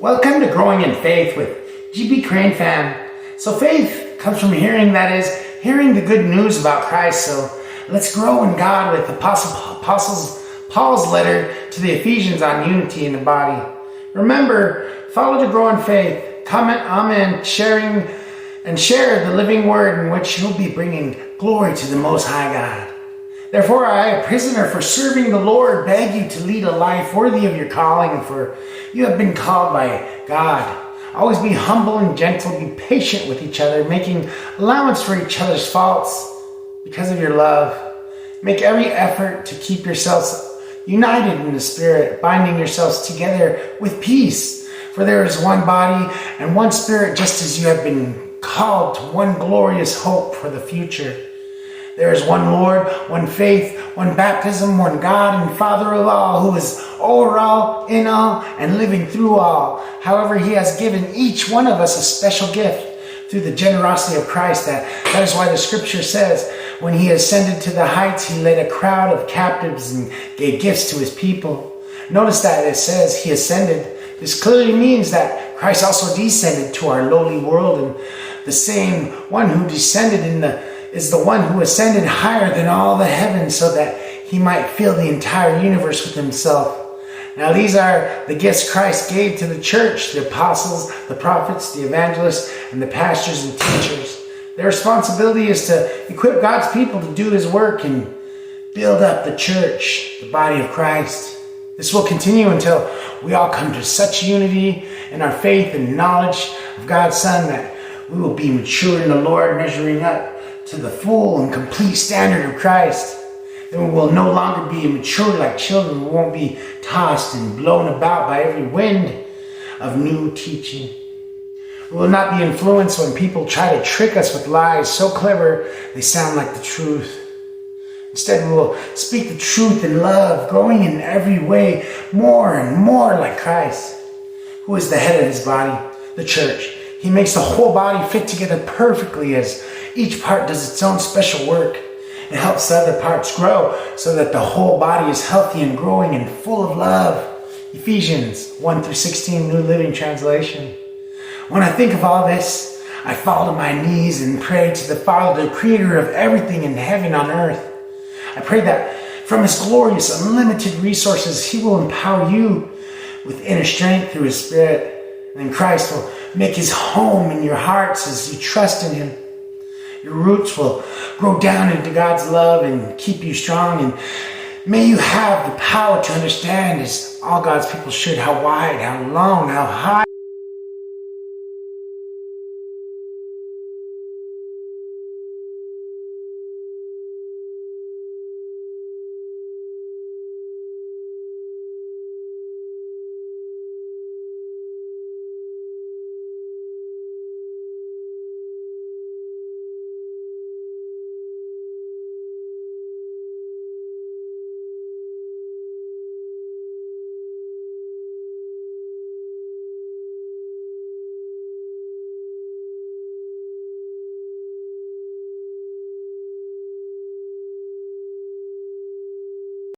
Welcome to Growing in Faith with GB Crane Fam. So faith comes from hearing, that is, hearing the good news about Christ. So let's grow in God with Paul's letter to the Ephesians on unity in the body. Remember, follow to grow in faith, comment, amen, share the living word in which you'll be bringing glory to the Most High God. Therefore, I, a prisoner for serving the Lord, beg you to lead a life worthy of your calling, for you have been called by God. Always be humble and gentle, be patient with each other, making allowance for each other's faults because of your love. Make every effort to keep yourselves united in the Spirit, binding yourselves together with peace. For there is one body and one Spirit, just as you have been called to one glorious hope for the future. There is one Lord, one faith, one baptism, one God and Father of all, who is over all, in all, and living through all. However, he has given each one of us a special gift through the generosity of Christ. That is why the scripture says, when he ascended to the heights, he led a crowd of captives and gave gifts to his people. Notice that it says he ascended. This clearly means that Christ also descended to our lowly world, and the same one who descended is the one who ascended higher than all the heavens, so that he might fill the entire universe with himself. Now these are the gifts Christ gave to the church: the apostles, the prophets, the evangelists, and the pastors and teachers. Their responsibility is to equip God's people to do his work and build up the church, the body of Christ. This will continue until we all come to such unity in our faith and knowledge of God's Son that we will be mature in the Lord, measuring up to the full and complete standard of Christ. Then we will no longer be immature like children. We won't be tossed and blown about by every wind of new teaching. We will not be influenced when people try to trick us with lies so clever they sound like the truth. Instead, we will speak the truth in love, growing in every way more and more like Christ, who is the head of his body, the church. He makes the whole body fit together perfectly as each part does its own special work. It helps the other parts grow so that the whole body is healthy and growing and full of love. Ephesians 1-16, New Living Translation. When I think of all this, I fall to my knees and pray to the Father, the creator of everything in heaven and on earth. I pray that from his glorious, unlimited resources, he will empower you with inner strength through his Spirit. And Christ will make his home in your hearts as you trust in him. Your roots will grow down into God's love and keep you strong. And may you have the power to understand, as all God's people should, how wide, how long, how high